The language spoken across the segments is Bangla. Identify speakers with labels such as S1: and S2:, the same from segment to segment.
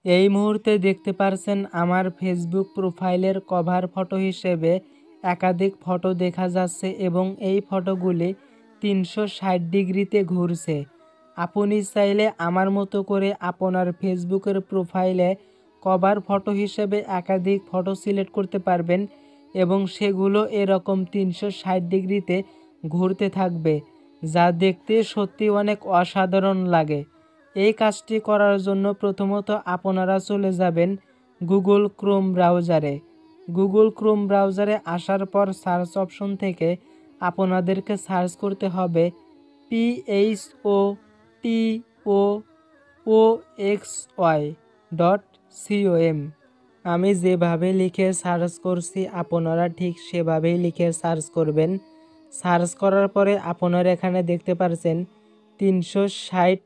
S1: এই মুহূর্তে দেখতে পারছেন আমার ফেসবুক প্রোফাইলের কভার ফটো হিসেবে একাধিক ফটো দেখা যাচ্ছে এবং এই ফটোগুলি 360 ডিগ্রিতে ঘুরছে। আপনি চাইলে আমার মতো করে আপনার ফেসবুকের প্রোফাইলে কভার ফটো হিসেবে একাধিক ফটো সিলেক্ট করতে পারবেন এবং সেগুলো এরকম 360 ডিগ্রিতে ঘুরতে থাকবে, যা দেখতে সত্যি অনেক অসাধারণ লাগে। এই কাজটি করার জন্য প্রথমত আপনারা চলে যাবেন গুগল ক্রোম ব্রাউজারে। গুগল ক্রোম ব্রাউজারে আসার পর সার্চ অপশন থেকে আপনাদেরকে সার্চ করতে হবে PHOTOOXY.com। আমি যেভাবে লিখে সার্চ করছি আপনারা ঠিক সেভাবেই লিখে সার্চ করবেন। সার্চ করার পরে আপনারা এখানে দেখতে পাচ্ছেন 360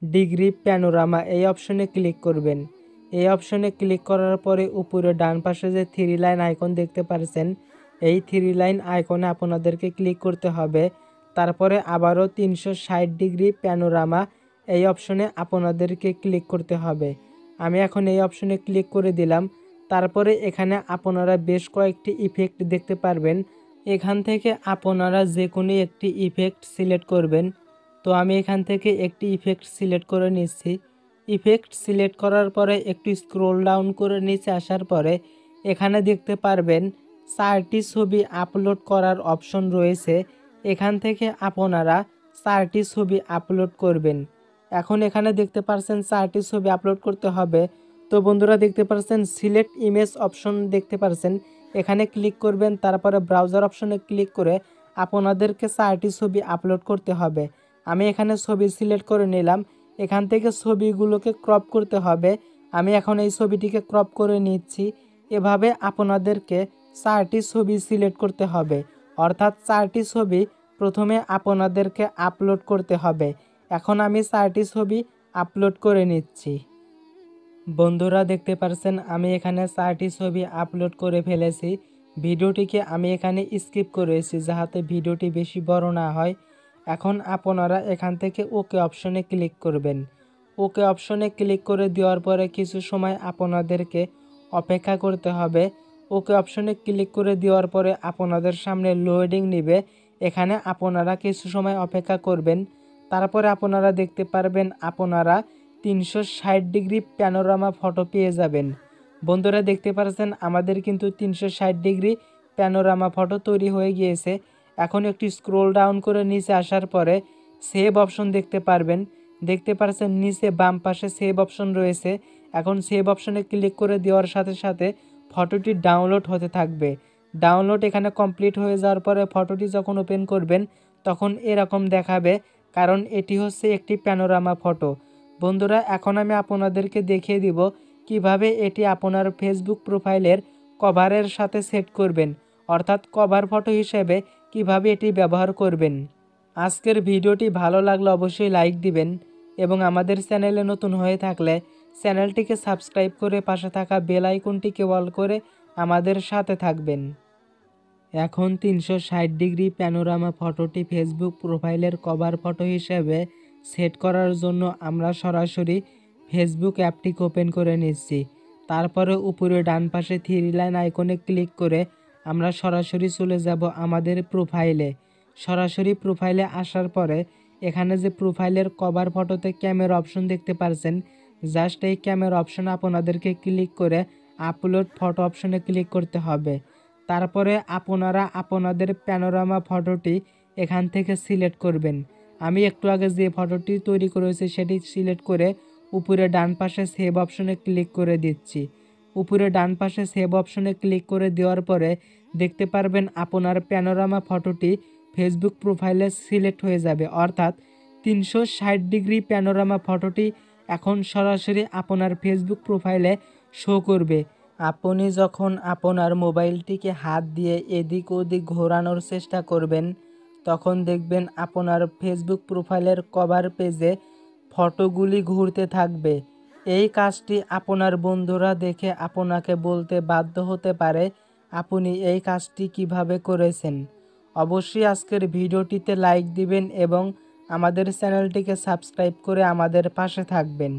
S1: ডিগ্রি প্যানোরামা, এই অপশনে ক্লিক করবেন। এই অপশনে ক্লিক করার পরে উপরে ডান পাশে যে 3 লাইন আইকন দেখতে পাচ্ছেন, এই 3 লাইন আইকনে আপনাদেরকে ক্লিক করতে হবে। তারপরে আবারও 360 ডিগ্রি প্যানোরামা, এই অপশনে আপনাদেরকে ক্লিক করতে হবে। আমি এখন এই অপশনে ক্লিক করে দিলাম। তারপরে এখানে আপনারা বেশ কয়েকটি ইফেক্ট দেখতে পারবেন। এখান থেকে আপনারা যে কোনো একটি ইফেক্ট সিলেক্ট করবেন। তো আমি এখান থেকে একটি ইফেক্ট সিলেক্ট করে নিচ্ছি। ইফেক্ট সিলেক্ট করার পরে একটু স্ক্রোল ডাউন করে নিচে আসার পরে এখানে দেখতে পারবেন 4টি ছবি আপলোড করার অপশন রয়েছে। এখান থেকে আপনারা 4টি ছবি আপলোড করবেন। এখন এখানে দেখতে পাচ্ছেন 4টি ছবি আপলোড করতে হবে। তো বন্ধুরা দেখতে পাচ্ছেন সিলেক্ট ইমেজ অপশন দেখতে পাচ্ছেন, এখানে ক্লিক করবেন। তারপরে ব্রাউজার অপশনে ক্লিক করে আপনাদেরকে 4টি ছবি আপলোড করতে হবে। আমি এখানে ছবি সিলেক্ট করে নিলাম। এখান থেকে ছবিগুলোকে ক্রপ করতে হবে। আমি এখন এই ছবিটিকে ক্রপ করে নিচ্ছি। এভাবে আপনাদেরকে 4টি ছবি সিলেক্ট করতে হবে, অর্থাৎ 4টি ছবি প্রথমে আপনাদেরকে আপলোড করতে হবে। এখন আমি 4টি ছবি আপলোড করে নিচ্ছি। বন্ধুরা দেখতে পাচ্ছেন আমি এখানে 4টি ছবি আপলোড করে ফেলেছি। ভিডিওটিকে আমি এখানে স্কিপ করেছি যাতে ভিডিওটি বেশি বড় না হয়। এখন আপনারা এখান থেকে ওকে অপশনে ক্লিক করবেন। ওকে অপশনে ক্লিক করে দেওয়ার পরে কিছু সময় আপনাদেরকে অপেক্ষা করতে হবে। ওকে অপশনে ক্লিক করে দেওয়ার পরে আপনাদের সামনে লোডিং নেবে। এখানে আপনারা কিছু সময় অপেক্ষা করবেন। তারপরে আপনারা দেখতে পারবেন আপনারা 360 ডিগ্রি প্যানোরামা ফটো পেয়ে যাবেন। বন্ধুরা দেখতে পাচ্ছেন আমাদের কিন্তু 360 ডিগ্রি প্যানোরামা ফটো তৈরি হয়ে গিয়েছে। এখন একটু স্ক্রোল ডাউন করে নিচে আসার পরে সেভ অপশন দেখতে পারবেন। দেখতে পাচ্ছেন নিচে বাম পাশে সেভ অপশন রয়েছে। এখন সেভ অপশনে ক্লিক করে দেওয়ার সাথে সাথে ফটোটি ডাউনলোড হতে থাকবে। ডাউনলোড এখানে কমপ্লিট হয়ে যাওয়ার পরে ফটোটি যখন ওপেন করবেন তখন এরকম দেখাবে, কারণ এটি হচ্ছে একটি প্যানোরামা ফটো। বন্ধুরা এখন আমি আপনাদেরকে দেখিয়ে দিব কিভাবে এটি আপনার ফেসবুক প্রোফাইলের কভারের সাথে সেট করবেন, অর্থাৎ কভার ফটো হিসেবে কিভাবে এটি ব্যবহার করবেন। আজকের ভিডিওটি ভালো লাগলে অবশ্যই লাইক দিবেন এবং আমাদের চ্যানেলে নতুন হয়ে থাকলে চ্যানেলটিকে সাবস্ক্রাইব করে পাশে থাকা বেল আইকনটিকে অল করে আমাদের সাথে থাকবেন। এখন 360 ডিগ্রি প্যানোরামা ফটোটি ফেসবুক প্রোফাইলের কভার ফটো হিসেবে সেট করার জন্য আমরা সরাসরি ফেসবুক অ্যাপটিকে ওপেন করে নিচ্ছি। তারপরে উপরে ডান পাশে 3 লাইন আইকনে ক্লিক করে আমরা সরাসরি চলে যাব আমাদের প্রোফাইলে। সরাসরি প্রোফাইলে আসার পরে এখানে যে প্রোফাইলের কভার ফটোতে ক্যামেরা অপশন দেখতে পাচ্ছেন, জাস্ট এই ক্যামেরা অপশন আপনাদেরকে ক্লিক করে আপলোড ফটো অপশনে ক্লিক করতে হবে। তারপরে আপনারা আপনাদের প্যানোরামা ফটোটি এখান থেকে সিলেক্ট করবেন। আমি একটু আগে যে ফটোটি তৈরি করেছি সেটি সিলেক্ট করে উপরে ডান পাশে সেভ অপশনে ক্লিক করে দিচ্ছি। উপরে ডান পাশে সেভ অপশনে ক্লিক করে দেওয়ার পরে দেখতে পারবেন আপনার প্যানোরামা ফটোটি ফেসবুক প্রোফাইলে সিলেক্ট হয়ে যাবে, অর্থাৎ 360 ডিগ্রি প্যানোরামা ফটোটি এখন সরাসরি আপনার ফেসবুক প্রোফাইলে শো করবে। আপনি যখন আপনার মোবাইলটিকে হাত দিয়ে এদিক ওদিক ঘোরানোর চেষ্টা করবেন তখন দেখবেন আপনার ফেসবুক প্রোফাইলের কভার পেজে ফটোগুলি ঘুরতে থাকবে। এই কাজটি আপনার বন্ধুরা দেখে আপনাকে বলতে বাধ্য হতে পারে আপনি এই কাজটি কিভাবে করেছেন। অবশ্যই আজকের ভিডিওটিতে লাইক দিবেন এবং আমাদের চ্যানেলটিকে সাবস্ক্রাইব করে আমাদের পাশে থাকবেন।